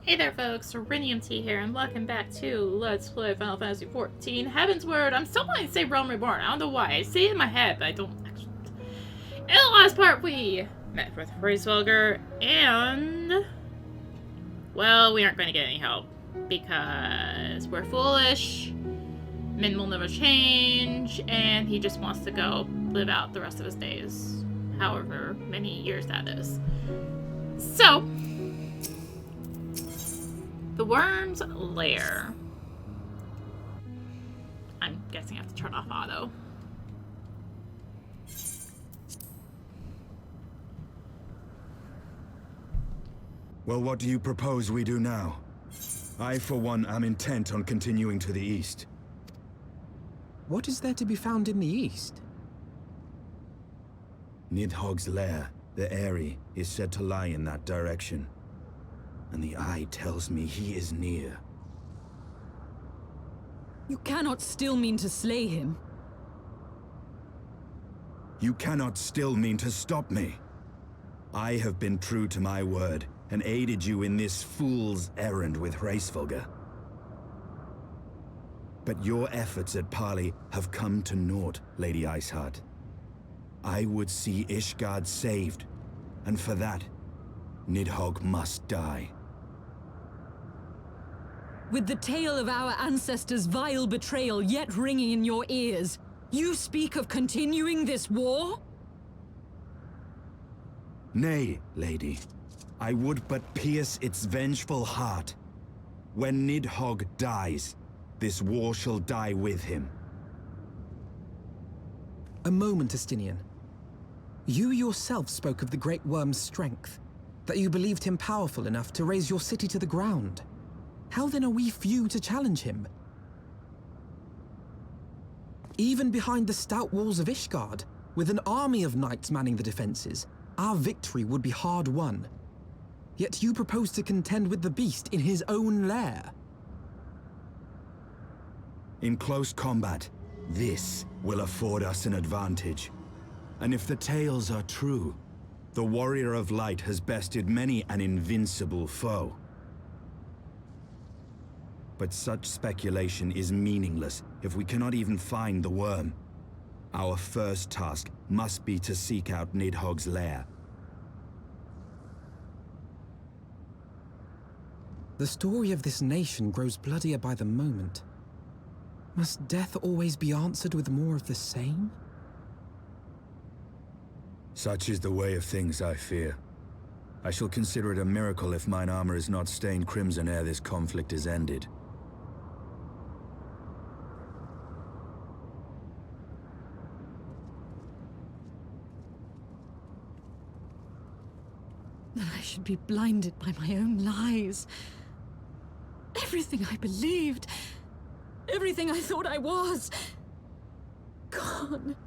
Hey there folks, rinimt here, and welcome back to Let's Play Final Fantasy XIV Heavensward. I'm still wanting to say Realm Reborn. I don't know why. I say it in my head, but I don't actually. In the last part, we met with Raubahn, and... well, we aren't going to get any help. Because we're foolish, Min will never change, and he just wants to go live out the rest of his days. However many years that is. So... the worm's lair. I'm guessing I have to turn off auto. Well, what do you propose we do now? I, for one, am intent on continuing to the east. What is there to be found in the east? Nidhogg's lair, the Eyrie, is said to lie in that direction. And the eye tells me he is near. You cannot still mean to slay him. You cannot still mean to stop me. I have been true to my word, and aided you in this fool's errand with Raubahn. But your efforts at parley have come to naught, Lady Iceheart. I would see Ishgard saved, and for that, Nidhogg must die. With the tale of our ancestors' vile betrayal yet ringing in your ears, you speak of continuing this war? Nay, lady. I would but pierce its vengeful heart. When Nidhogg dies, this war shall die with him. A moment, Estinian. You yourself spoke of the Great Worm's strength, that you believed him powerful enough to raise your city to the ground. How then are we few to challenge him? Even behind the stout walls of Ishgard, with an army of knights manning the defenses, our victory would be hard won. Yet you propose to contend with the beast in his own lair. In close combat, this will afford us an advantage. And if the tales are true, the Warrior of Light has bested many an invincible foe. But such speculation is meaningless if we cannot even find the worm. Our first task must be to seek out Nidhogg's lair. The story of this nation grows bloodier by the moment. Must death always be answered with more of the same? Such is the way of things, I fear. I shall consider it a miracle if mine armor is not stained crimson ere this conflict is ended. That I should be blinded by my own lies. Everything I believed, everything I thought I was, gone.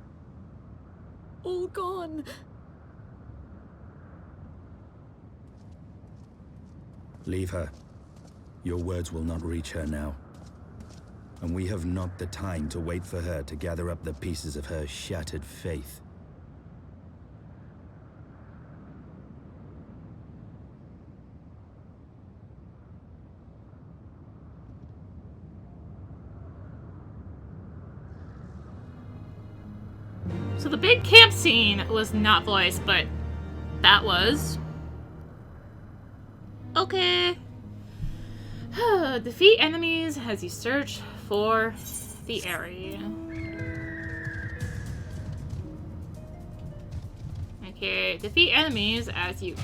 All gone. Leave her. Your words will not reach her now. And we have not the time to wait for her to gather up the pieces of her shattered faith. So the big camp scene was not voiced, but that was... okay. Defeat enemies as you search for the area. Okay, defeat enemies as you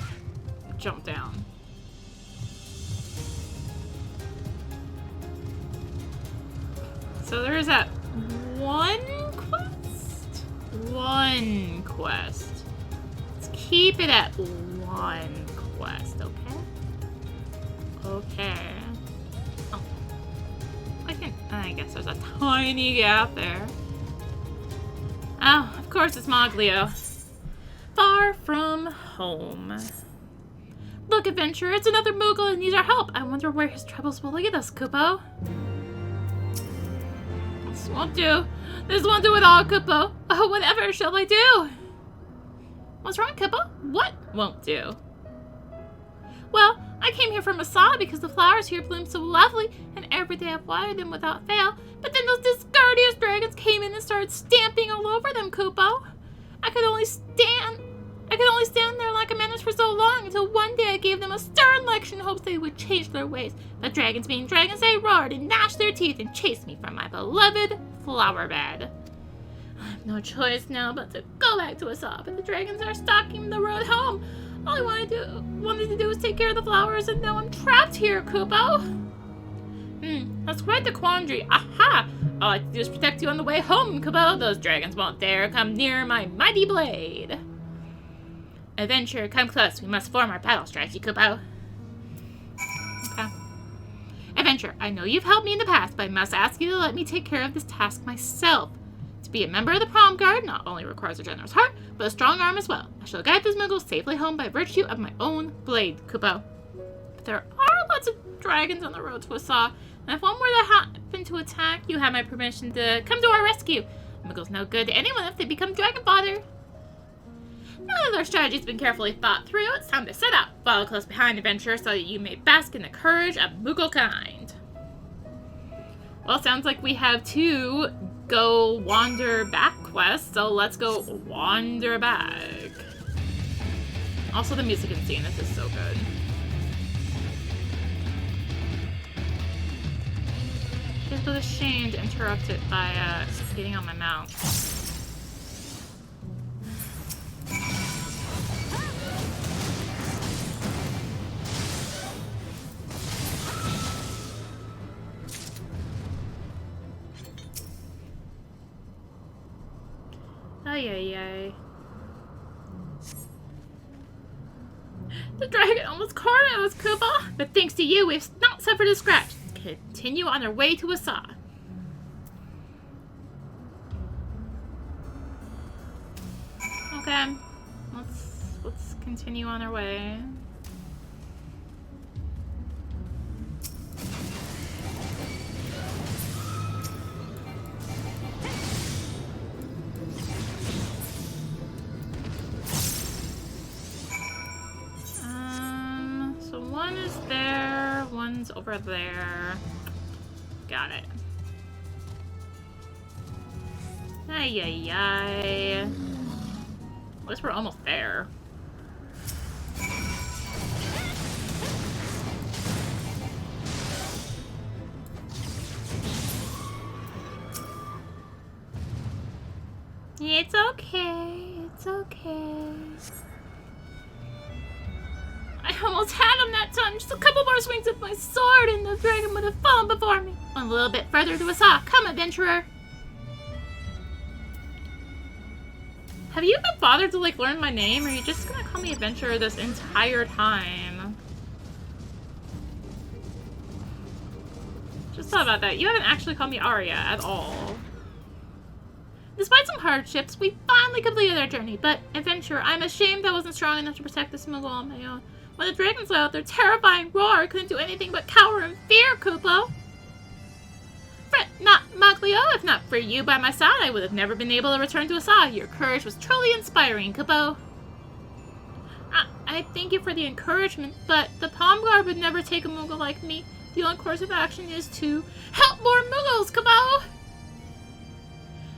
jump down. So there is that one quest? One quest. Let's keep it at one quest, okay? Okay. Oh. I guess there's a tiny gap there. Oh, of course it's Moglio. Far from home. Look, adventurer, it's another Moogle that needs our help. I wonder where his troubles will lead us, Kupo. This won't do. This won't do at all, Kupo. Oh, whatever shall I do? What's wrong, Kupo? What won't do? Well, I came here from Masa because the flowers here bloom so lovely, and every day I've watered them without fail. But then those discourteous dragons came in and started stamping all over them, Kupo. I could only stand there like a menace for so long until one day I gave them a stern lecture in hopes they would change their ways. The dragons being dragons, they roared and gnashed their teeth and chased me from my beloved flower bed. I have no choice now but to go back to Asop, and the dragons are stalking the road home. All I wanted to do was take care of the flowers, and now I'm trapped here, Kupo. That's quite the quandary. Aha! All I have to do is protect you on the way home, Kupo. Those dragons won't dare come near my mighty blade. Adventure, come close. We must form our battle strategy, Kupo. Okay. Adventure, I know you've helped me in the past, but I must ask you to let me take care of this task myself. To be a member of the prom guard not only requires a generous heart, but a strong arm as well. I shall guide this Moogle safely home by virtue of my own blade, Kupo. But there are lots of dragons on the road to Asa, and if one were to happen to attack, you have my permission to come to our rescue. Moogle's no good to anyone if they become dragon fodder. Now that our strategy's been carefully thought through, it's time to set out. Follow close behind, adventurer, so that you may bask in the courage of Moogle kind. Well, sounds like we have 2 go wander back quests, so let's go wander back. Also, the music and scene, this is so good. It was a shame to interrupt it by getting on my mount. Ay. The dragon almost cornered us, Kupo, but thanks to you, we've not suffered a scratch. Continue on our way to Asa. Okay, let's continue on our way. So one is there, one's over there. Got it. Ay. At least we're almost there. It's okay. It's okay. I almost had him that time. Just a couple more swings with my sword and the dragon would have fallen before me. A little bit further to Asa. Come, adventurer. Have you been bothered to, like, learn my name, or are you just gonna call me adventurer this entire time? Just thought about that. You haven't actually called me Arya at all. Despite some hardships, we finally completed our journey, but, adventurer, I'm ashamed I wasn't strong enough to protect this Moogle on my own. When the dragons let out their terrifying roar, I couldn't do anything but cower in fear, Kupo. Fret not, Maglio. If not for you by my side, I would have never been able to return to Asa. Your courage was truly inspiring, Kupo. I thank you for the encouragement, but the Palm Guard would never take a Moogle like me. The only course of action is to help more Moogles, Kupo.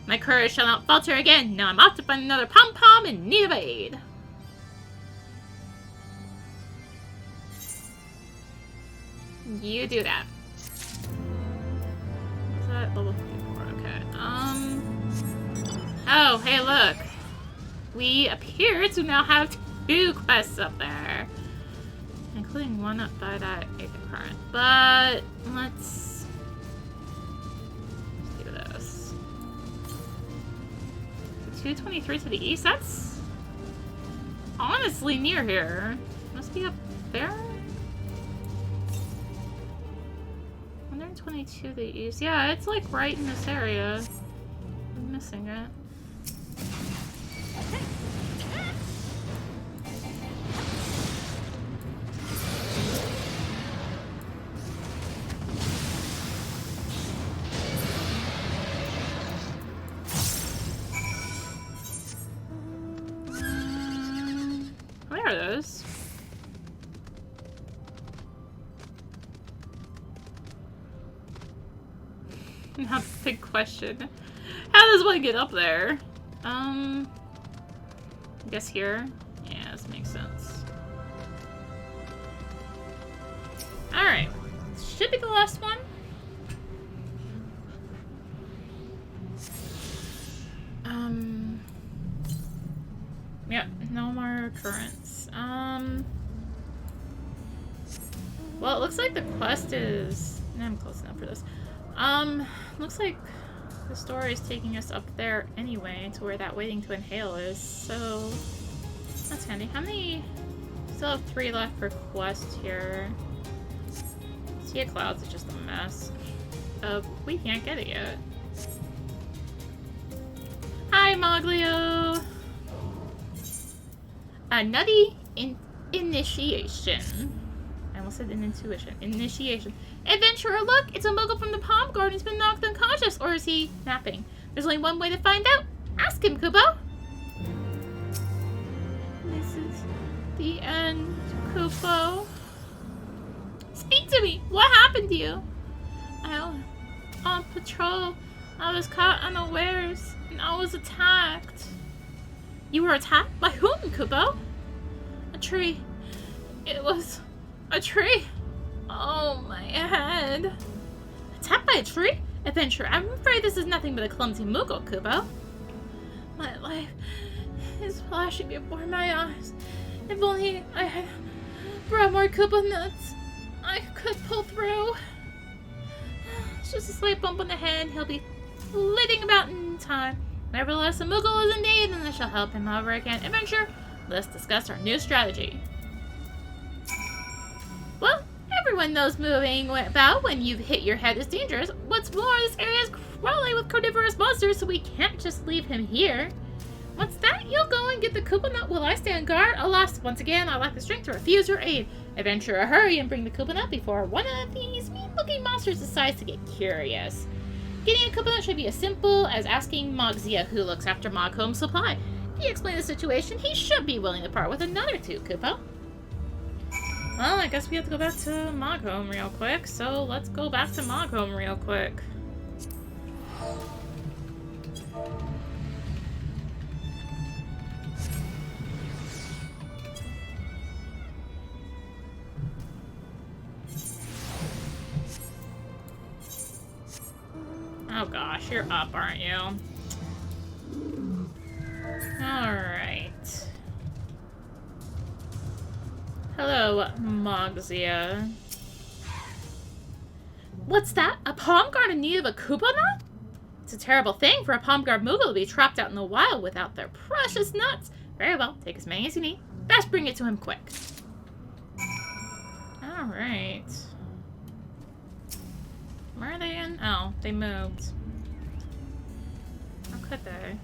My courage shall not falter again. Now I'm off to find another pom-pom in need of aid. You do that. What's that? Level 54, okay. Oh, hey, look. We appear to now have 2 quests up there. Including one up by that Aether Current. But, let's do this. 223 to the east? That's honestly near here. Must be up there? 122 to the east. Yeah, it's like right in this area. I'm missing it. Where are those? Now the big question. How does one get up there? I guess here? Yeah, this makes sense. Alright. Should be the last one. Yep, no more occurrence. Well, it looks like the quest is... I'm close enough for this. Looks like the story is taking us up there anyway, to where that waiting to inhale is, so... That's handy. How many... Still have 3 left per quest here. Sea of Clouds is just a mess. We can't get it yet. Hi, Moglio! A nutty initiation. I almost said an intuition. Initiation. Adventurer, look! It's a Moogle from the Palm Garden. He's been knocked unconscious, or is he napping? There's only one way to find out. Ask him, Kupo. This is the end, Kupo. Speak to me! What happened to you? I was on patrol. I was caught unawares, and I was attacked. You were attacked? By whom, Kupo? A tree. It was a tree. Oh, my head. Attacked by a tree? Adventurer, I'm afraid this is nothing but a clumsy Moogle, Kupo. My life is flashing before my eyes. If only I had brought more Koopa nuts, I could pull through. It's just a slight bump on the head. He'll be flitting about in time. Nevertheless, a Moogle is in need, and I shall help him however I can. Adventure, let's discuss our new strategy. Well, everyone knows moving about when you've hit your head is dangerous. What's more, this area is crawling with carnivorous monsters, so we can't just leave him here. Once that, you'll go and get the Koopa nut while I stand guard. Alas, once again, I lack the strength to refuse your aid. Adventurer, hurry and bring the Koopa nut before one of these mean-looking monsters decides to get curious. Getting a Koopa nut should be as simple as asking Mogzia, who looks after Mog Home Supply. If you explain the situation, he should be willing to part with another 2, Kupo. Well, I guess we have to go back to Mog Home real quick, so let's go back to Mog Home real quick. Oh gosh, you're up, aren't you? Alright. Hello, Mogzia. What's that? A palm guard in need of a Koopa nut? It's a terrible thing for a palm guard Moogle to be trapped out in the wild without their precious nuts. Very well, take as many as you need. Best bring it to him quick. Alright. Where are they in? Oh, they moved. How could they?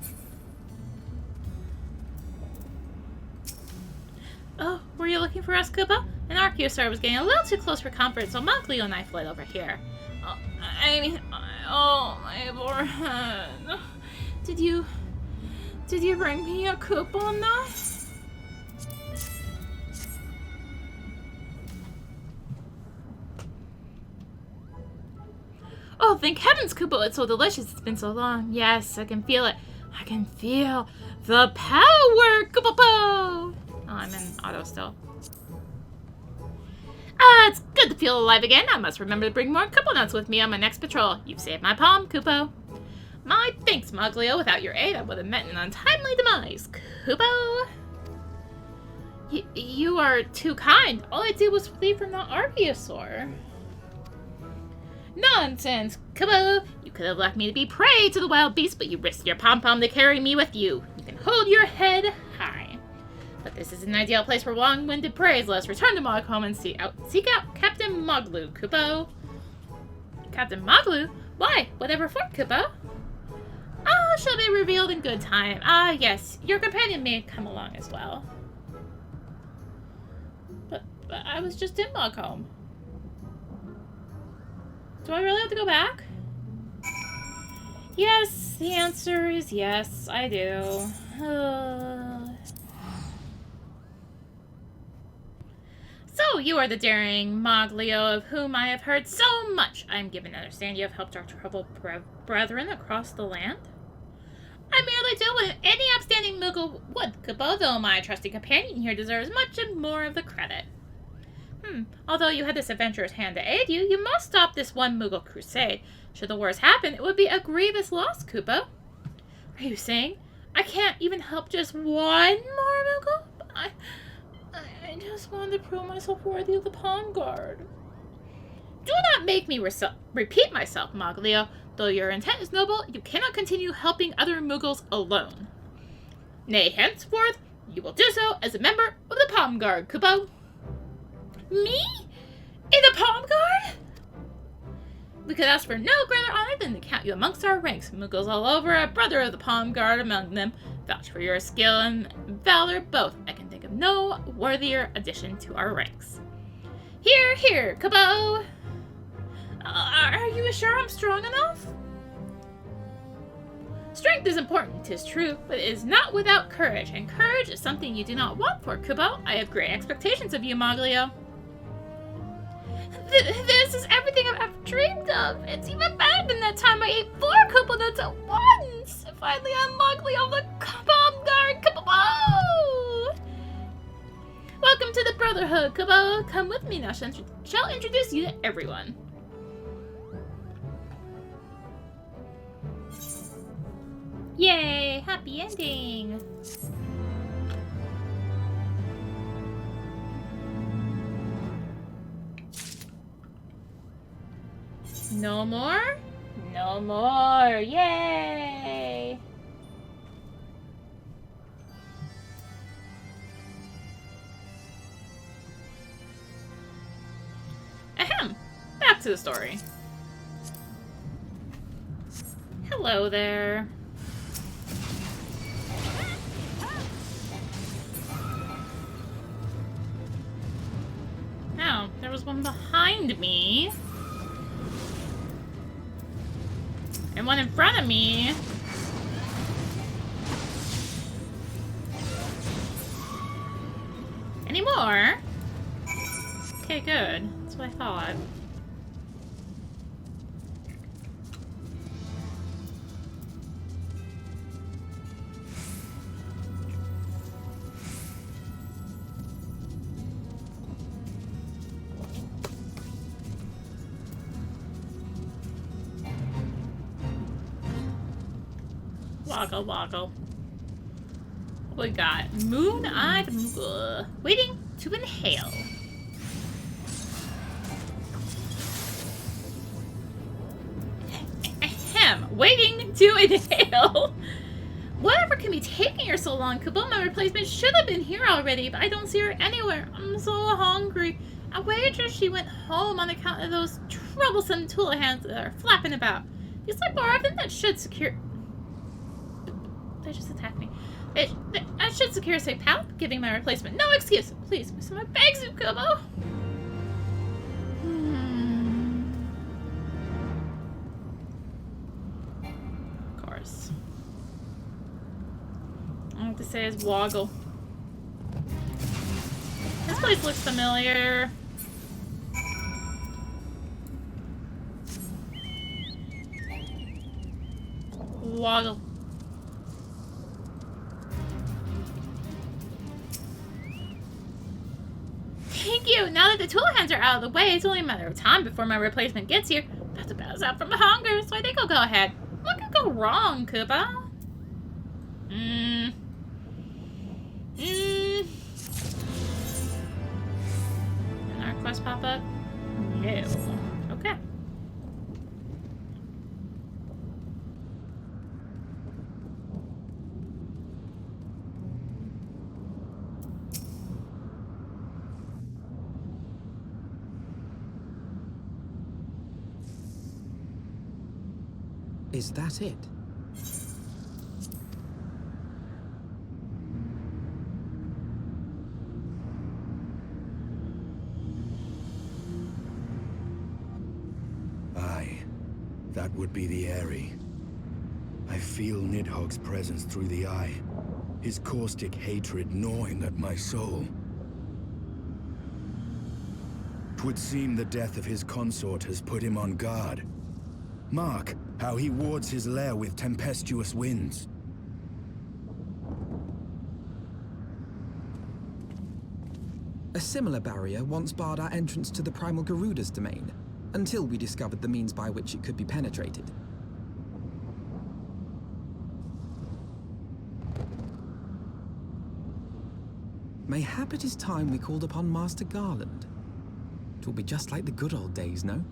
Oh, were you looking for us, Kupo? An Archaeosaur was getting a little too close for comfort, so Moglio and I fled over here. Oh, my poor head. Did you bring me a Koopa nut? Oh, thank heavens, Kupo, it's so delicious. It's been so long. Yes, I can feel it. I can feel the power, Kupo! Oh, I'm in auto still. It's good to feel alive again. I must remember to bring more Kupo nuts with me on my next patrol. You've saved my palm, Kupo. My thanks, Moglio. Without your aid, I would have met an untimely demise. Kupo? You are too kind. All I did was flee from the Archaeosaur. Nonsense, Kupo! You could have left me to be prey to the wild beast, but you risked your pom-pom to carry me with you. You can hold your head high. But this is an ideal place for long-winded praise. Let us return to Mog Home and seek out Captain Moglu, Kupo. Captain Moglu? Why? Whatever for, Kupo? Ah, shall be revealed in good time. Ah, yes, your companion may come along as well. But I was just in Mog Home. Do I really have to go back? Yes, the answer is yes, I do. So So, you are the daring Moglio of whom I have heard so much. I am given to understand you have helped our troubled brethren across the land. I merely do what any upstanding Moogle would, Kupo, though my trusty companion here deserves much more of the credit. Although you had this adventurous hand to aid you, you must stop this one Moogle crusade. Should the worst happen, it would be a grievous loss, Kupo. Are you saying I can't even help just one more Moogle? I just wanted to prove myself worthy of the Palm Guard. Do not make me repeat myself, Moglio. Though your intent is noble, you cannot continue helping other Moogles alone. Nay, henceforth, you will do so as a member of the Palm Guard, Kupo. Me? In the Palm Guard? We could ask for no greater honor than to count you amongst our ranks. Moogles all over, a brother of the Palm Guard among them. Vouch for your skill and valor both. I can think of no worthier addition to our ranks. Hear, hear, Kupo! Are you sure I'm strong enough? Strength is important, 'tis true, but it is not without courage, and courage is something you do not want for, Kupo. I have great expectations of you, Moglio. This is everything I've ever dreamed of. It's even better than that time I ate 4 Koopa nuts at once. Finally, I'm Moglio of the Palm Guard, Kupo! Welcome to the Brotherhood, Kupo. Come with me now, shall introduce you to everyone. Yay! Happy ending! No more? No more! Yay! Ahem! Back to the story. Hello there. Oh, there was one behind me. And one in front of me. Any more? Okay, good. That's what I thought. Woggle, woggle. What we got? Moon-eyed Moogle. Waiting to inhale. Ahem. Waiting to inhale. Whatever can be taking her so long? Kupo, my replacement, should have been here already, but I don't see her anywhere. I'm so hungry. I wager she went home on account of those troublesome Tulahans that are flapping about. Feels like more often that should secure... They just attacked me. I should secure a safe path, giving my replacement no excuse. Please, miss my bags, Kupo. Of course. All I have to say is woggle. This place looks familiar. Woggle. Thank you! Now that the Tulahans are out of the way, it's only a matter of time before my replacement gets here. I'm about to pass out from hunger, so I think I'll go ahead. What could go wrong, Kupo? Did our quest pop up? No. Okay. Is that it? Aye, that would be the Aerie. I feel Nidhogg's presence through the eye, his caustic hatred gnawing at my soul. It would seem the death of his consort has put him on guard. Mark how he wards his lair with tempestuous winds. A similar barrier once barred our entrance to the primal Garuda's domain, until we discovered the means by which it could be penetrated. Mayhap it is time we called upon Master Garland. It will be just like the good old days, no?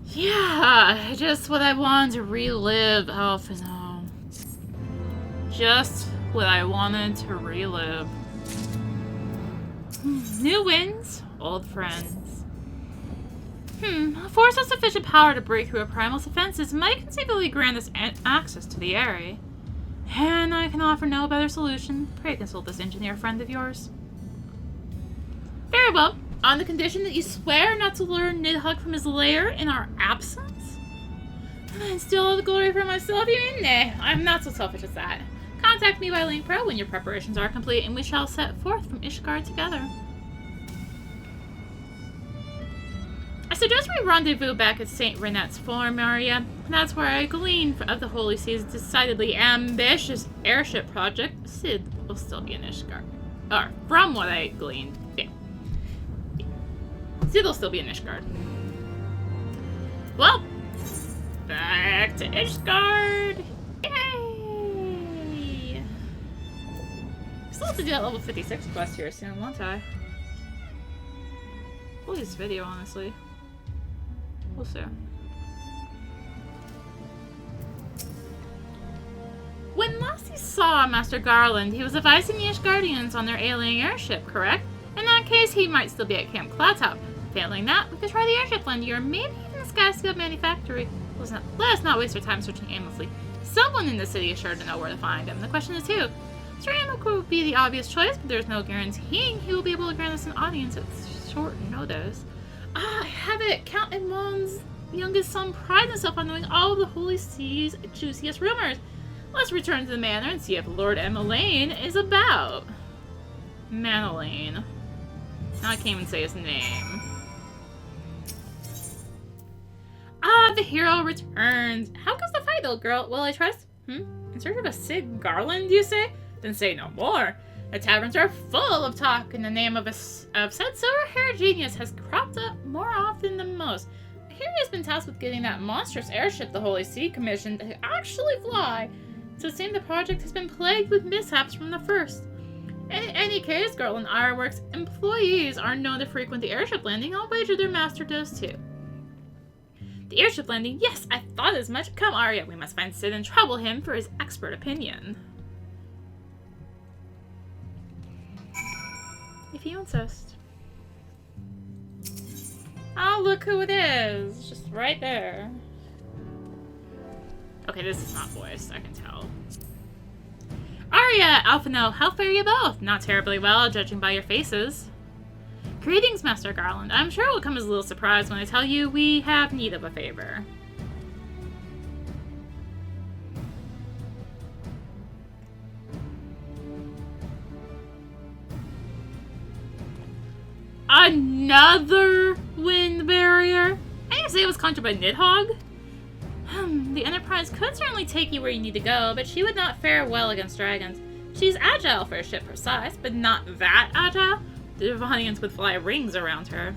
Yeah, just what I wanted to relive, Alphino. Just what I wanted to relive. New winds, old friends. A force of sufficient power to break through a primal's defenses might conceivably grant us access to the area. And I can offer no better solution. Pray consult this engineer friend of yours. Very well. On the condition that you swear not to lure Nidhogg from his lair in our absence? And steal all the glory for myself? You mean? Nah, I'm not so selfish as that. Contact me by Link Pro when your preparations are complete, and we shall set forth from Ishgard together. I suggest we rendezvous back at St. Renette's farm area. That's where I gleaned of the Holy Sea's decidedly ambitious airship project. Sid will still be in Ishgard. Or, from what I gleaned, yeah. Sid will still be in Ishgard. Well, back to Ishgard! Yay! Still have to do that level 56 quest here soon, won't I? We'll use video, honestly. We'll see. When last you saw Master Garland, he was advising the Ishgardians on their alien airship, correct? In that case, he might still be at Camp Cloudtop. Failing that, we could try the airship landing, or maybe even the Skyskill Manufactory. Let us not waste our time searching aimlessly. Someone in the city is sure to know where to find him. The question is who? Sir Amok would be the obvious choice, but there's no guaranteeing he will be able to grant us an audience at short notice. I have it! Count Edmond's youngest son prides himself on knowing all of the Holy Sea's juiciest rumors. Let's return to the manor and see if Lord Emmeline is about. Manolane. Now I can't even say his name. Ah, the hero returns. How goes the fight, old girl? Will I trust? In search of a Sid Garland, you say? Then say no more. The taverns are full of talk, and the name of said silver-haired genius has cropped up more often than most. I hear he has been tasked with getting that monstrous airship the Holy See commissioned to actually fly. So it seems the project has been plagued with mishaps from the first. In any case, Garland Ironworks employees are known to frequent the airship landing. I'll wager their master does too. The airship landing? Yes, I thought as much. Come, Arya, we must find Sid and trouble him for his expert opinion. If you insist. Oh, look who it is. It's just right there. Okay, this is not voiced, I can tell. Arya, Alphino, how fare you both? Not terribly well, judging by your faces. Greetings, Master Garland. I'm sure it will come as a little surprise when I tell you we have need of a favor. Another wind barrier? I didn't say it was conjured by Nidhogg. The Enterprise could certainly take you where you need to go, but she would not fare well against dragons. She's agile for a ship her size, but not that agile. The Devonians would fly rings around her.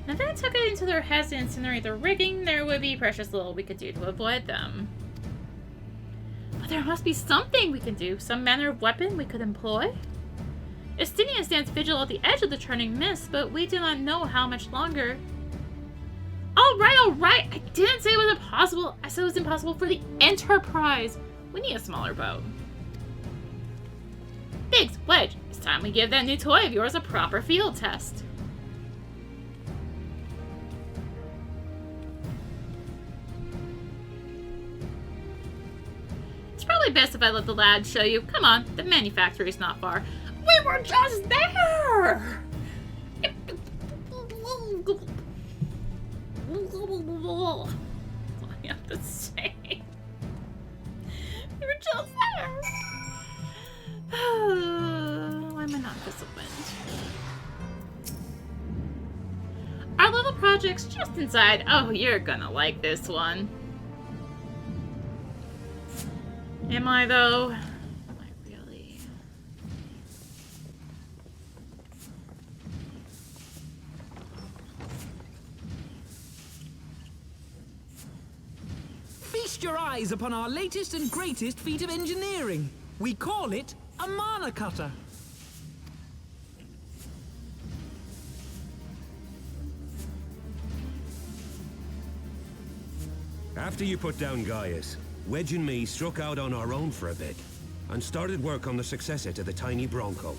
And if they took it into their heads to incinerate the rigging, there would be precious little we could do to avoid them. But there must be something we can do, some manner of weapon we could employ. Estinian stands vigil at the edge of the churning mist, but we do not know how much longer. Alright! I didn't say it was impossible. I said it was impossible for the Enterprise. We need a smaller boat. Biggs, Wedge, it's time we give that new toy of yours a proper field test. It's probably best if I let the lad show you. Come on, the manufactory's not far. We were just there! insane. We were just there. Why am I not disciplined? Our little project's just inside. Oh, you're gonna like this one. Am I, though? Am I really? Feast your eyes upon our latest and greatest feat of engineering. We call it a mana cutter. After you put down Gaius, Wedge and me struck out on our own for a bit, and started work on the successor to the tiny Bronco.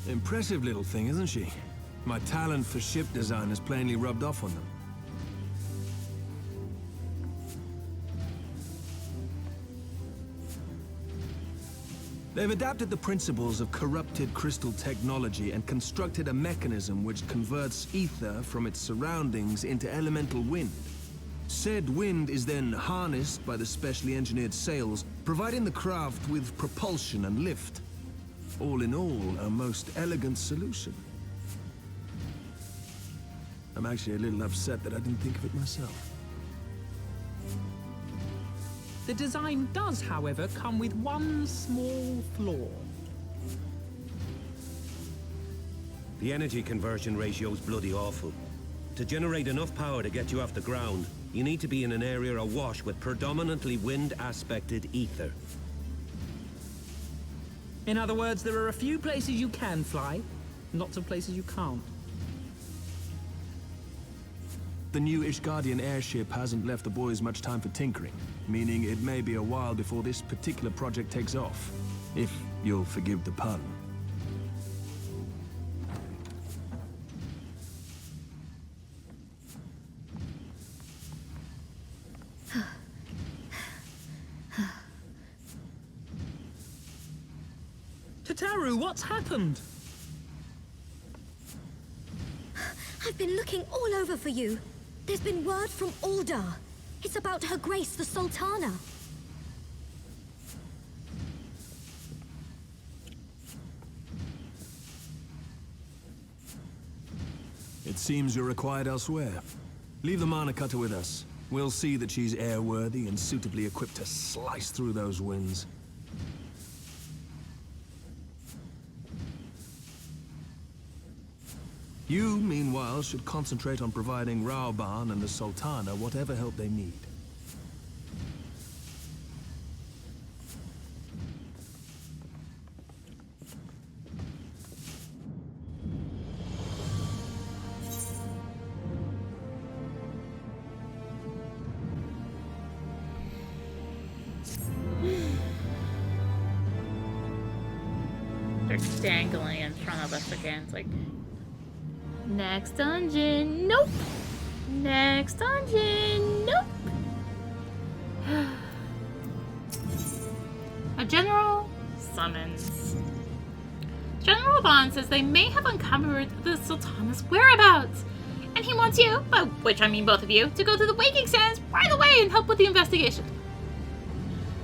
Impressive little thing, isn't she? My talent for ship design has plainly rubbed off on them. They've adapted the principles of corrupted crystal technology and constructed a mechanism which converts ether from its surroundings into elemental wind. Said wind is then harnessed by the specially engineered sails, providing the craft with propulsion and lift. All in all, a most elegant solution. I'm actually a little upset that I didn't think of it myself. The design does, however, come with one small flaw. The energy conversion ratio's bloody awful. To generate enough power to get you off the ground, you need to be in an area awash with predominantly wind-aspected ether. In other words, there are a few places you can fly, lots of places you can't. The new Ishgardian airship hasn't left the boys much time for tinkering, meaning it may be a while before this particular project takes off, if you'll forgive the pun. Tataru, what's happened? I've been looking all over for you. There's been word from Ul'dah. It's about Her Grace the Sultana. It seems you're required elsewhere. Leave the mana cutter with us. We'll see that she's airworthy and suitably equipped to slice through those winds. You, meanwhile, should concentrate on providing Raubahn and the Sultana whatever help they need. They're dangling in front of us again. It's like, next dungeon, nope. Next dungeon, nope. A general summons. General Raubahn says they may have uncovered the Sultana's whereabouts, and he wants you, by which I mean both of you, to go to the Waking Sands right away and help with the investigation.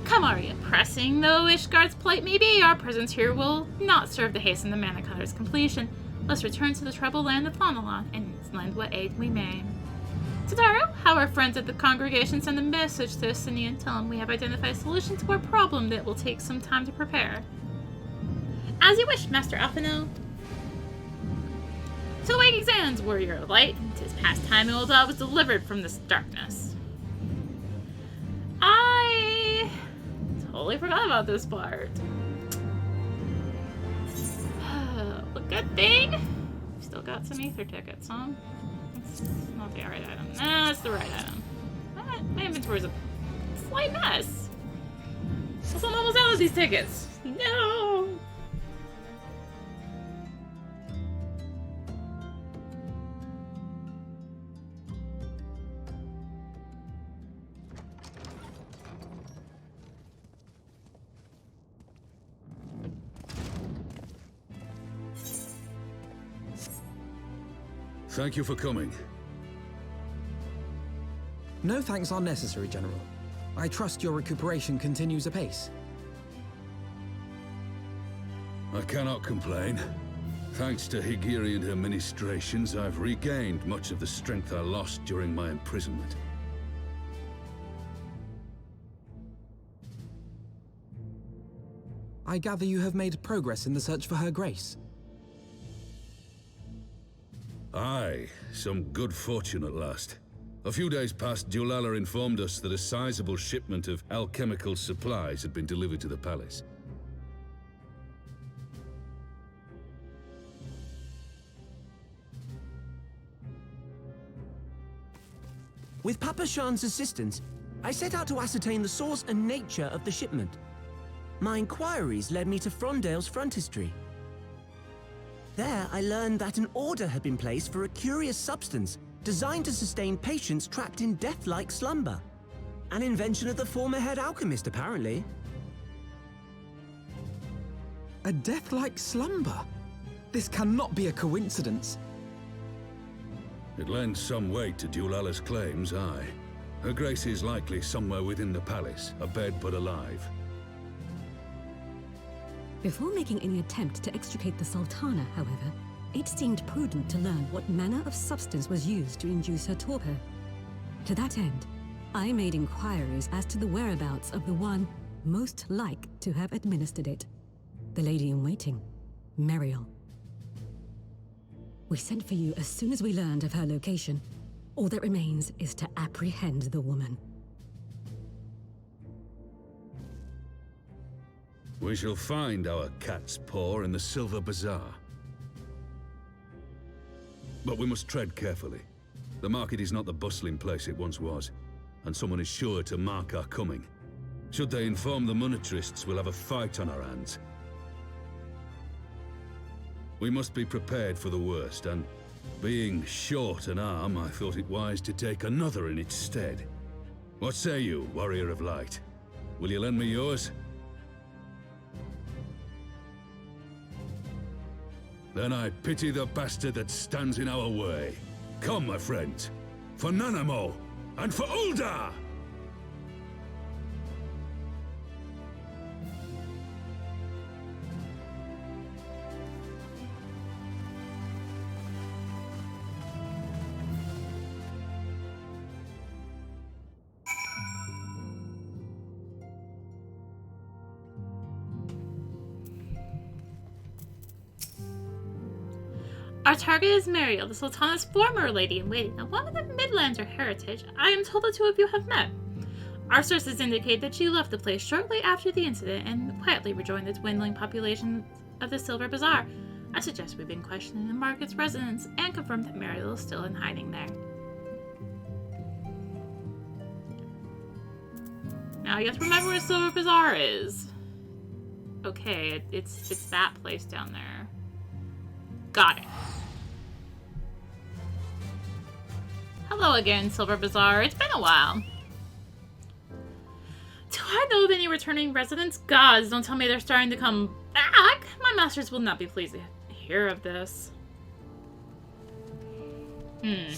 Come, Arya. Pressing though Ishgard's plight may be, our presence here will not serve to hasten the Mana Cutter's completion. Let's return to the troubled land of Thanalan and lend what aid we may. Tataru, how our friends at the congregation send a message to Sini and tell him we have identified a solution to our problem that will take some time to prepare. As you wish, Master Alphino. To the Waking Sands, warrior of light. 'Tis past time Ul'dah was delivered from this darkness. I totally forgot about this part. Well, good thing. Still got some ether tickets, huh? That's not the right item. Nah, that's the right item. My inventory's a slight mess. Also, I'm almost out of these tickets. No! Thank you for coming. No thanks are necessary, General. I trust your recuperation continues apace. I cannot complain. Thanks to Higiri and her ministrations, I've regained much of the strength I lost during my imprisonment. I gather you have made progress in the search for Her Grace. Aye, some good fortune at last. A few days past, Ul'dah informed us that a sizable shipment of alchemical supplies had been delivered to the palace. With Papa Shan's assistance, I set out to ascertain the source and nature of the shipment. My inquiries led me to Frondale's frontistery. There, I learned that an order had been placed for a curious substance designed to sustain patients trapped in death-like slumber. An invention of the former head alchemist, apparently. A death-like slumber? This cannot be a coincidence. It lends some weight to Ul'dah's claims, aye. Her Grace is likely somewhere within the palace, abed but alive. Before making any attempt to extricate the Sultana, however, it seemed prudent to learn what manner of substance was used to induce her torpor. To that end, I made inquiries as to the whereabouts of the one most like to have administered it. The lady-in-waiting, Muriel. We sent for you as soon as we learned of her location. All that remains is to apprehend the woman. We shall find our cat's paw in the Silver Bazaar. But we must tread carefully. The market is not the bustling place it once was, and someone is sure to mark our coming. Should they inform the monetarists, we'll have a fight on our hands. We must be prepared for the worst, and being short an arm, I thought it wise to take another in its stead. What say you, Warrior of Light? Will you lend me yours? Then I pity the bastard that stands in our way. Come, my friends, for Nanamo, and for Ul'dah! Our target is Muriel, the Sultana's former lady-in-waiting, and one of the Midlander heritage. I am told the two of you have met. Our sources indicate that she left the place shortly after the incident and quietly rejoined the dwindling population of the Silver Bazaar. I suggest we begin questioning the market's residents and confirm that Muriel is still in hiding there. Now you have to remember where the Silver Bazaar is. Okay, it's that place down there. Got it. Hello again, Silver Bazaar. It's been a while. Do I know of any returning residents? Gods, don't tell me they're starting to come back. My masters will not be pleased to hear of this. Hey,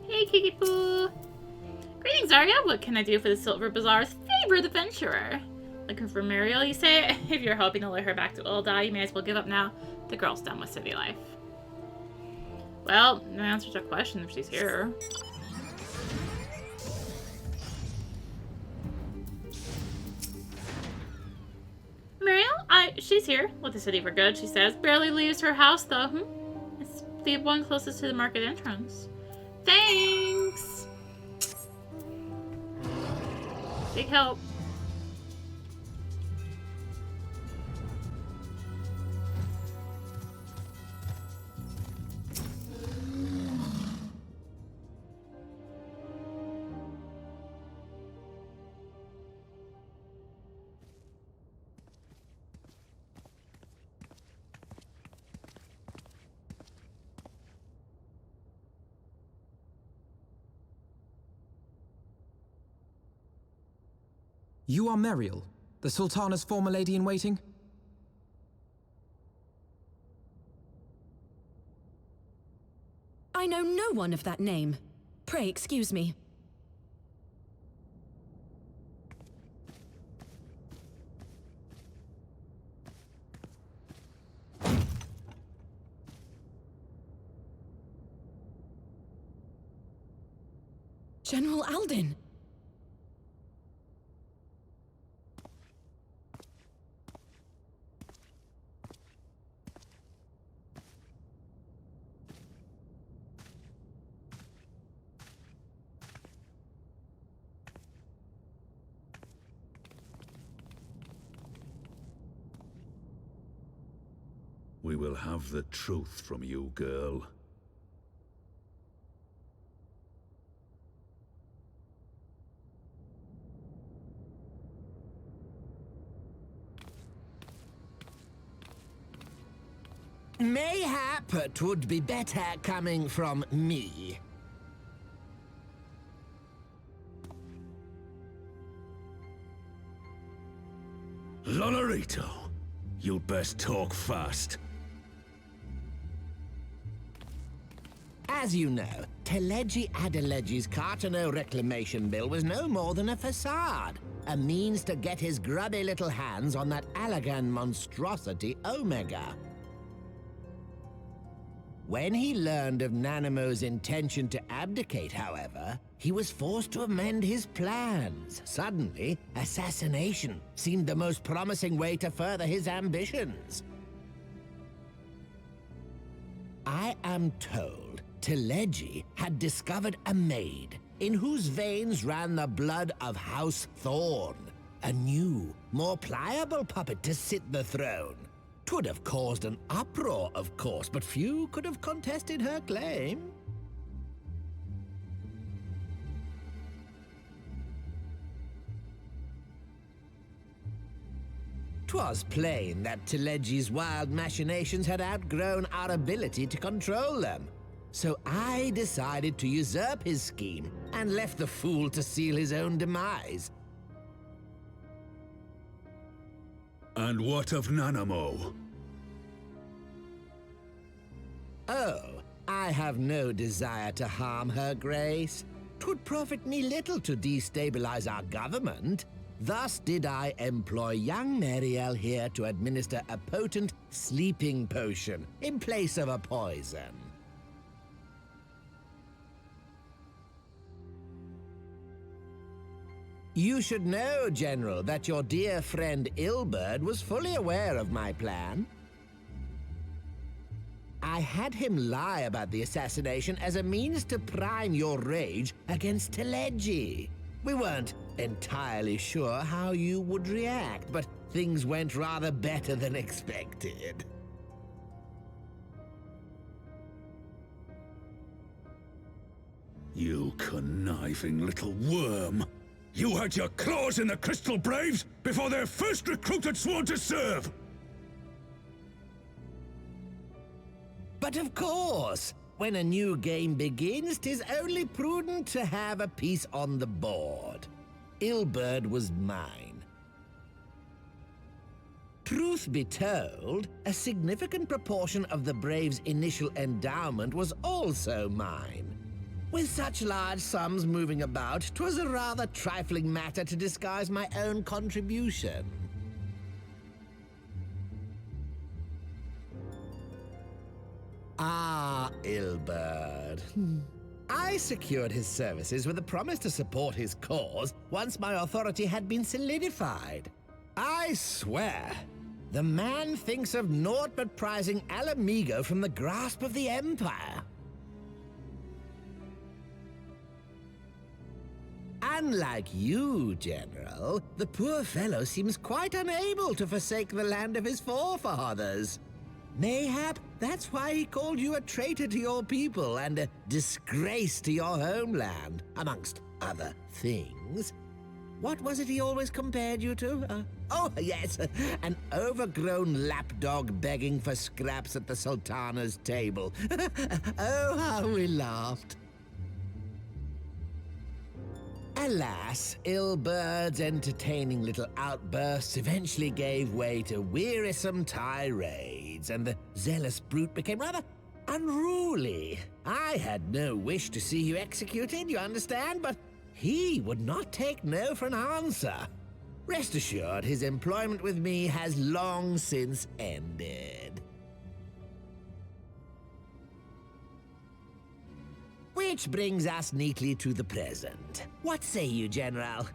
Kiki Poo. Greetings, Arya. What can I do for the Silver Bazaar's favorite adventurer? Looking for Muriel, you say? If you're hoping to lure her back to Ul'dah, you may as well give up now. The girl's done with city life. Well, no answer to a question if she's here. Muriel? She's here. With the city for good, she says. Barely leaves her house, though. It's the one closest to the market entrance. Thanks! Big help. You are Muriel, the Sultana's former lady-in-waiting? I know no one of that name. Pray excuse me. General Aldin! We will have the truth from you, girl. Mayhap it would be better coming from me. Lolarito, you'd best talk fast. As you know, Teleji Adeleji's Cartano reclamation bill was no more than a facade, a means to get his grubby little hands on that Allagan monstrosity Omega. When he learned of Nanamo's intention to abdicate, however, he was forced to amend his plans. Suddenly, assassination seemed the most promising way to further his ambitions. I am told Teleji had discovered a maid in whose veins ran the blood of House Thorn, a new, more pliable puppet to sit the throne. 'Twould have caused an uproar, of course, but few could have contested her claim. 'Twas plain that Teleji's wild machinations had outgrown our ability to control them. So I decided to usurp his scheme and left the fool to seal his own demise. And what of Nanamo? Oh, I have no desire to harm her grace. 'Twould profit me little to destabilize our government. Thus did I employ young Mariel here to administer a potent sleeping potion in place of a poison. You should know, General, that your dear friend Ilberd was fully aware of my plan. I had him lie about the assassination as a means to prime your rage against Teleji. We weren't entirely sure how you would react, but things went rather better than expected. You conniving little worm! You had your claws in the Crystal Braves before their first recruit had sworn to serve! But of course, when a new game begins, 'tis only prudent to have a piece on the board. Ilberd was mine. Truth be told, a significant proportion of the Braves' initial endowment was also mine. With such large sums moving about, 'twas a rather trifling matter to disguise my own contribution. Ah, Ilberd. I secured his services with a promise to support his cause once my authority had been solidified. I swear, the man thinks of naught but prizing Alamigo from the grasp of the Empire. Unlike you, General, the poor fellow seems quite unable to forsake the land of his forefathers. Mayhap that's why he called you a traitor to your people and a disgrace to your homeland, amongst other things. What was it he always compared you to? Oh, yes, an overgrown lapdog begging for scraps at the Sultana's table. Oh, how we laughed. Alas, Ilberd's entertaining little outbursts eventually gave way to wearisome tirades, and the zealous brute became rather unruly. I had no wish to see you executed, you understand, but he would not take no for an answer. Rest assured, his employment with me has long since ended. Which brings us neatly to the present. What say you, General?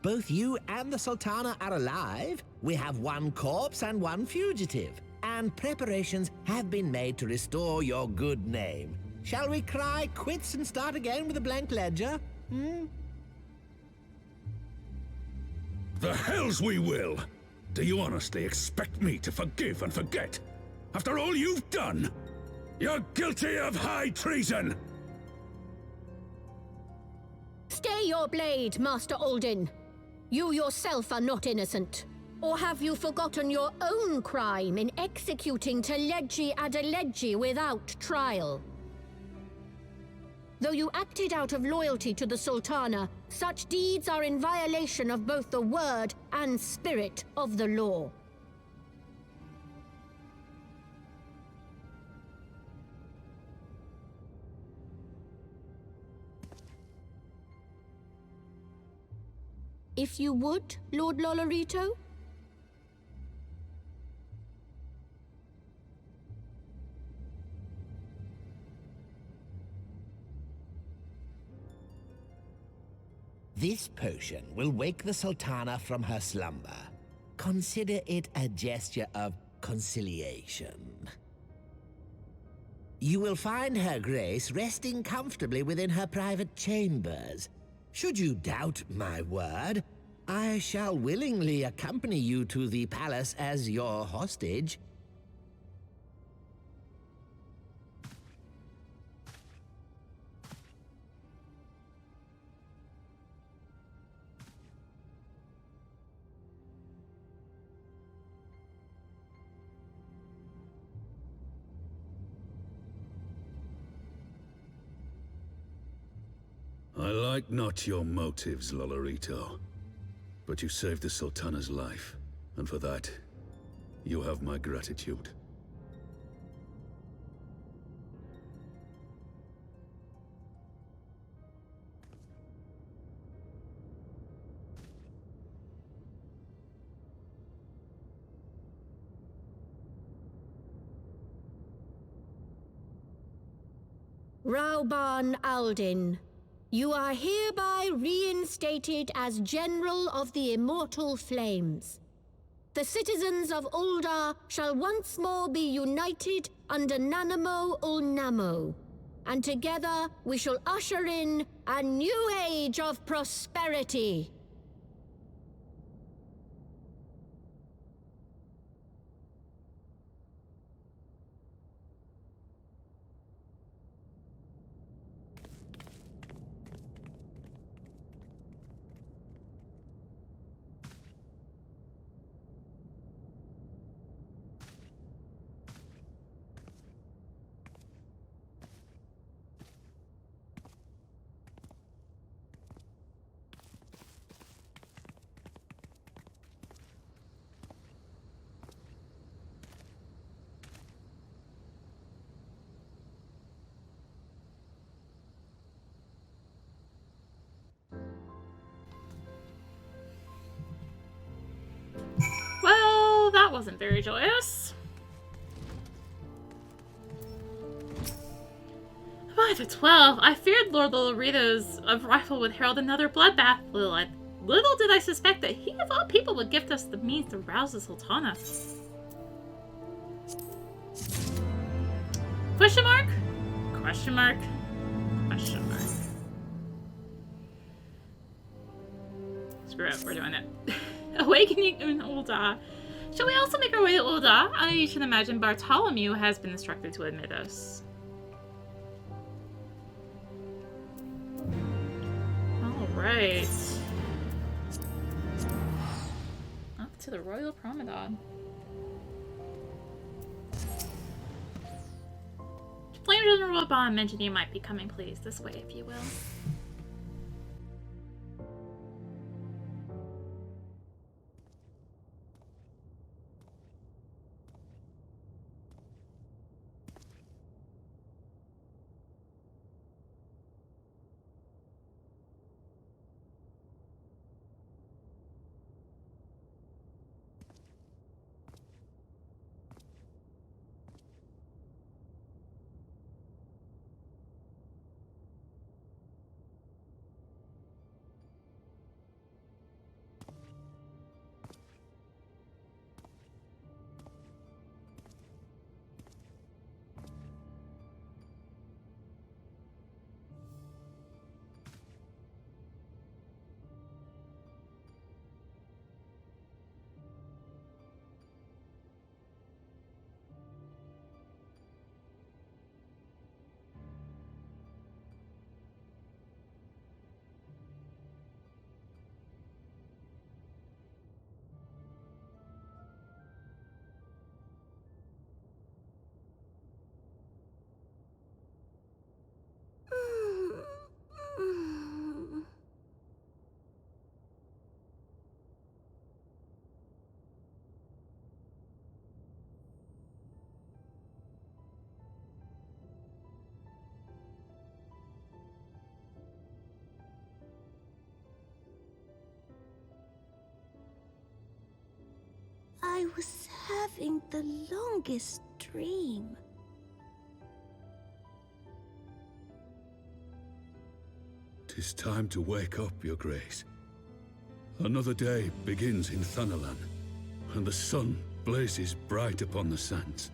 Both you and the Sultana are alive. We have one corpse and one fugitive. And preparations have been made to restore your good name. Shall we cry quits and start again with a blank ledger? The hells we will! Do you honestly expect me to forgive and forget? After all you've done? You're guilty of high treason! Stay your blade, Master Alden. You yourself are not innocent. Or have you forgotten your own crime in executing Teledji Adeledji without trial? Though you acted out of loyalty to the Sultana, such deeds are in violation of both the word and spirit of the law. If you would, Lord Lolorito? This potion will wake the Sultana from her slumber. Consider it a gesture of conciliation. You will find Her Grace resting comfortably within her private chambers. Should you doubt my word, I shall willingly accompany you to the palace as your hostage. I like not your motives, Lolorito. But you saved the Sultana's life, and for that, you have my gratitude. Raubahn Aldin, you are hereby reinstated as General of the Immortal Flames. The citizens of Ul'dah shall once more be united under Nanamo Ul'Namo, and together we shall usher in a new age of prosperity. Well, that wasn't very joyous. 5 to 12. I feared Lord Lolorito's arrival would herald another bloodbath. Little did I suspect that he of all people would gift us the means to rouse the Sultana. Question mark? Question mark? Question mark. Screw it, we're doing it. Awakening in Ul'dah. Shall we also make our way to Ul'dah? I should imagine Bartholomew has been instructed to admit us. Alright. Up to the Royal Promenade. Flame General Raubahn mentioned you might be coming, please. This way, if you will. was having the longest dream. "'Tis time to wake up, Your Grace. Another day begins in Thanalan, and the sun blazes bright upon the sands.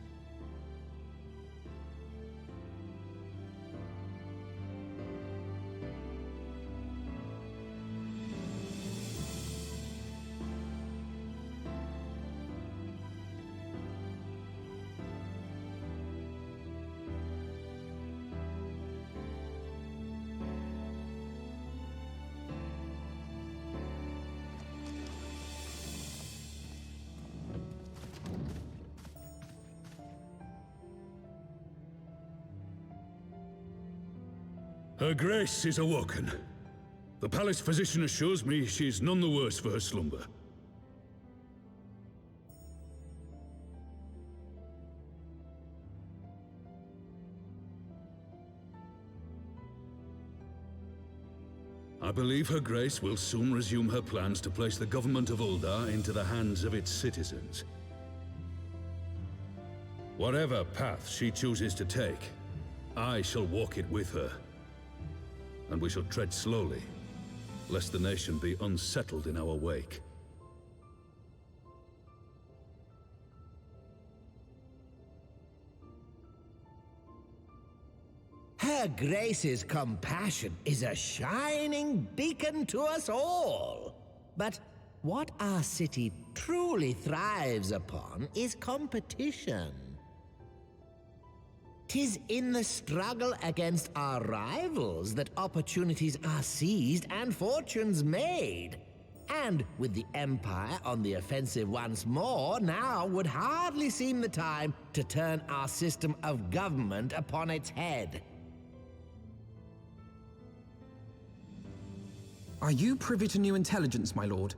Her Grace is awoken. The palace physician assures me she is none the worse for her slumber. I believe Her Grace will soon resume her plans to place the government of Ul'dah into the hands of its citizens. Whatever path she chooses to take, I shall walk it with her. And we shall tread slowly, lest the nation be unsettled in our wake. Her Grace's compassion is a shining beacon to us all. But what our city truly thrives upon is competition. 'Tis in the struggle against our rivals that opportunities are seized and fortunes made. And with the Empire on the offensive once more, now would hardly seem the time to turn our system of government upon its head. Are you privy to new intelligence, my lord?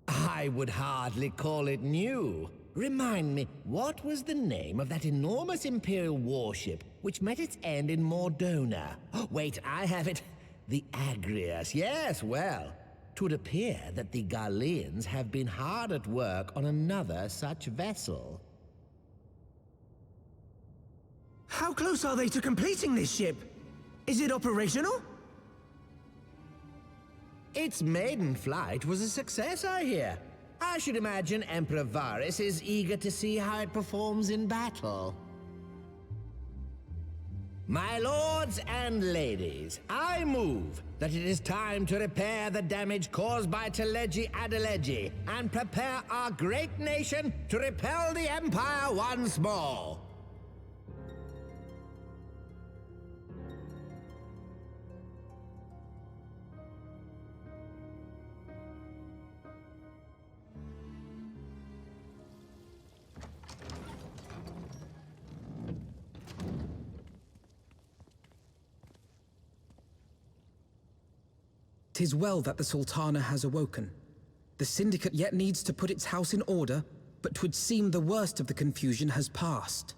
I would hardly call it new. Remind me, what was the name of that enormous Imperial warship which met its end in Mordona? Oh, wait, I have it. The Agrias. Yes, well, 'twould appear that the Garleans have been hard at work on another such vessel. How close are they to completing this ship? Is it operational? Its maiden flight was a success, I hear. I should imagine Emperor Varys is eager to see how it performs in battle. My lords and ladies, I move that it is time to repair the damage caused by Teleji Adeleji and prepare our great nation to repel the Empire once more. "'Tis well that the Sultana has awoken. The Syndicate yet needs to put its house in order, but 'twould seem the worst of the confusion has passed.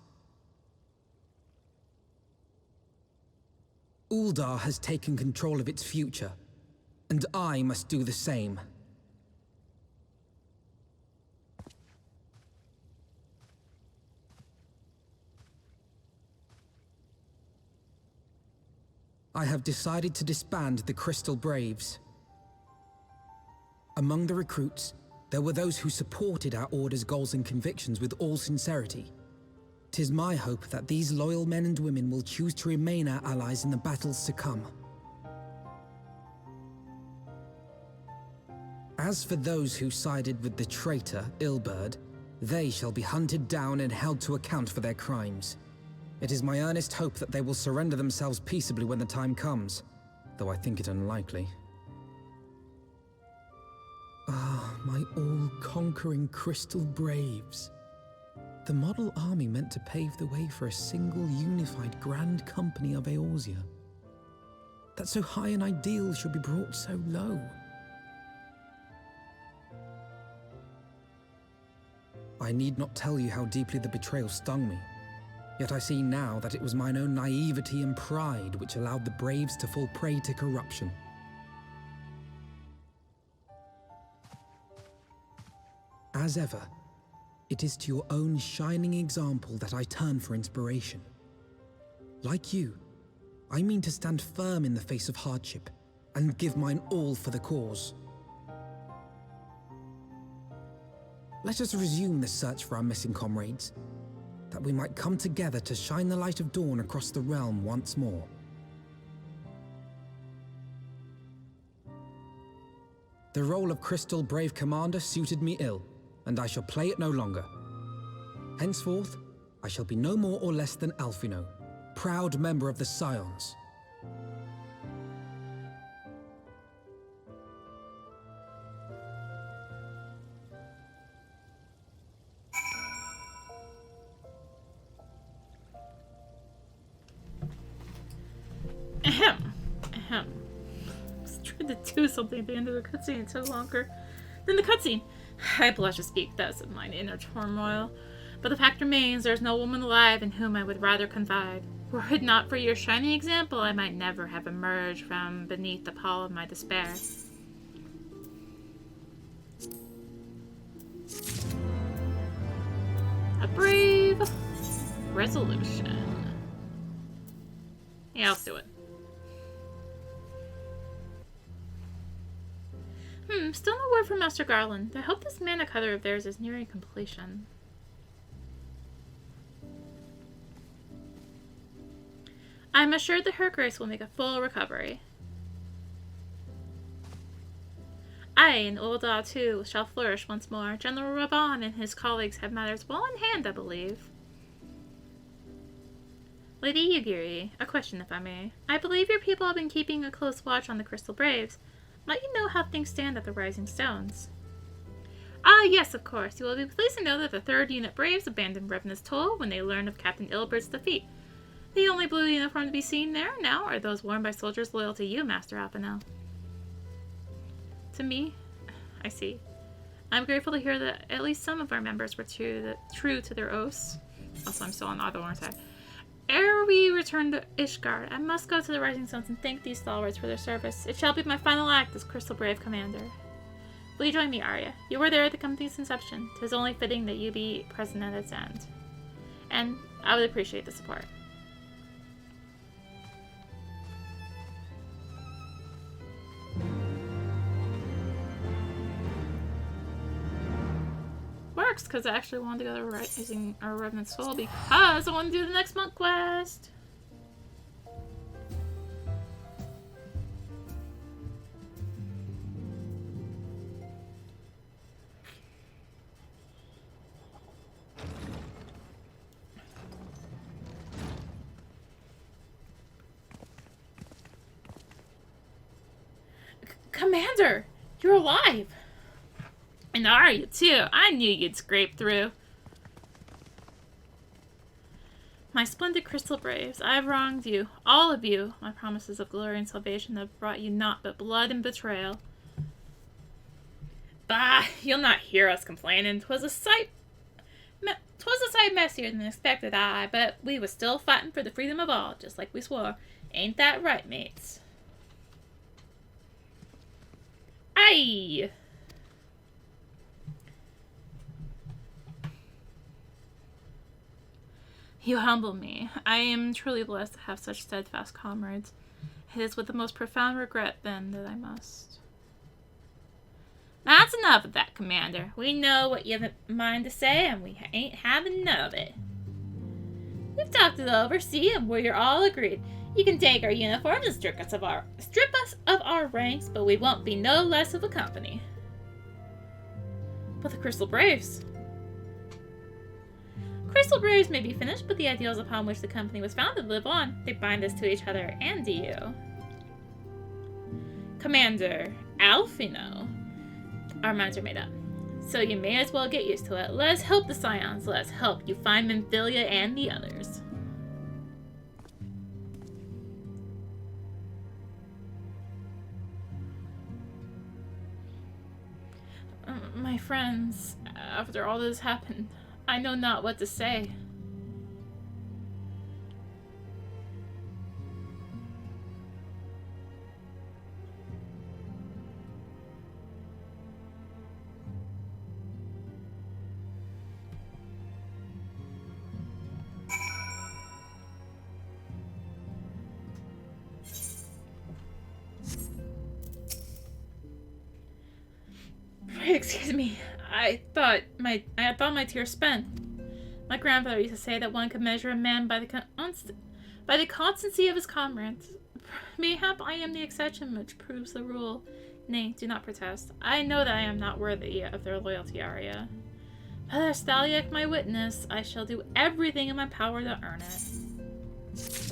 Ul'dah has taken control of its future, and I must do the same. I have decided to disband the Crystal Braves. Among the recruits, there were those who supported our Order's goals and convictions with all sincerity. 'Tis my hope that these loyal men and women will choose to remain our allies in the battles to come. As for those who sided with the traitor, Ilberd, they shall be hunted down and held to account for their crimes. It is my earnest hope that they will surrender themselves peaceably when the time comes, though I think it unlikely. Ah, my all-conquering Crystal Braves. The model army meant to pave the way for a single unified Grand Company of Eorzea. That so high an ideal should be brought so low. I need not tell you how deeply the betrayal stung me. Yet I see now that it was mine own naivety and pride which allowed the Braves to fall prey to corruption. as ever, it is to your own shining example that I turn for inspiration. Like you, I mean to stand firm in the face of hardship and give mine all for the cause. Let us resume the search for our missing comrades, that we might come together to shine the light of dawn across the realm once more. The role of Crystal Brave Commander suited me ill, and I shall play it no longer. Henceforth, I shall be no more or less than Alphino, proud member of the Scions. Ahem. Ahem. I was trying to do something at the end of the cutscene. It took longer than the cutscene. I blush to speak thus of mine inner turmoil. But the fact remains, there is no woman alive in whom I would rather confide. Were it not for your shining example, I might never have emerged from beneath the pall of my despair. A brave resolution. Yeah, let's do it. Still no word from Master Garland. I hope this mana cutter of theirs is nearing completion. I'm assured that her grace will make a full recovery. I and Ul'dah too shall flourish once more. General Raubahn and his colleagues have matters well in hand, I believe. Lady Yugiri, a question if I may. I believe your people have been keeping a close watch on the Crystal Braves. Let you know how things stand at the Rising Stones. Ah, yes, of course. You will be pleased to know that the 3rd Unit Braves abandoned Revenant's Toll when they learned of Captain Ilbert's defeat. The only blue uniform to be seen there now are those worn by soldiers loyal to you, Master Alpino. To me? I see. I'm grateful to hear that at least some of our members were true to their oaths. Also, I'm still on auto, aren't I? Ere we return to Ishgard, I must go to the Rising Stones and thank these stalwarts for their service. It shall be my final act as Crystal Brave Commander. Will you join me, Arya? You were there at the company's inception. 'Tis only fitting that you be present at its end. And I would appreciate the support. Works, because I actually wanted to go to Rising or Revenant's Soul because I want to do the next monk quest. Commander, you're alive! And are you too? I knew you'd scrape through. My splendid Crystal Braves, I have wronged you, all of you. My promises of glory and salvation have brought you naught but blood and betrayal. Bah, you'll not hear us complaining. 'Twas a sight messier than expected, but we was still fighting for the freedom of all, just like we swore. Ain't that right, mates? Aye! You humble me. I am truly blessed to have such steadfast comrades. It is with the most profound regret, then, that I must. That's enough of that, Commander. We know what you have in mind to say, and we ain't having none of it. We've talked it over, see, and we're all agreed. You can take our uniforms and strip us of our ranks, but we won't be no less of a company. But the Crystal Braves... Crystal Braves may be finished, but the ideals upon which the company was founded live on. They bind us to each other and to you. Commander Alphino. Our minds are made up. So you may as well get used to it. Let us help the Scions. Let us help you find Memphilia and the others. My friends, after all this happened, I know not what to say. Excuse me. I thought my tears spent. My grandfather used to say that one could measure a man by the constancy of his comrades. Mayhap I am the exception which proves the rule. Nay, do not protest. I know that I am not worthy of their loyalty, Arya. But as Thaliak my witness, I shall do everything in my power to earn it.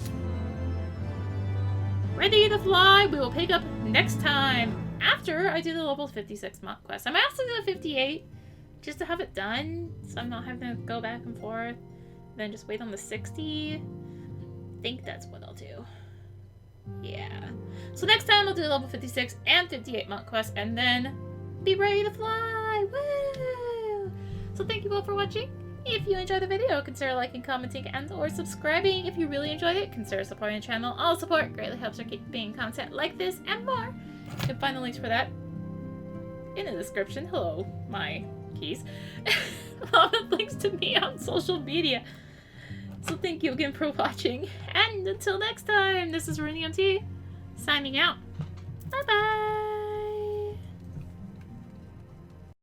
Ready to fly, we will pick up next time. After I do the level 56 mock quest. I might also do the 58 just to have it done, so I'm not having to go back and forth. Then just wait on the 60. I think that's what I'll do. Yeah. So next time I'll do level 56 and 58 mock quest, and then be ready to fly. Woo! So thank you all for watching. If you enjoyed the video, consider liking, commenting, and or subscribing. If you really enjoyed it, consider supporting the channel. All support greatly helps her keep making content like this and more. You can find the links for that in the description. Hello, my keys. All the links to me on social media. So thank you again for watching. And until next time, this is rinimt signing out. Bye-bye.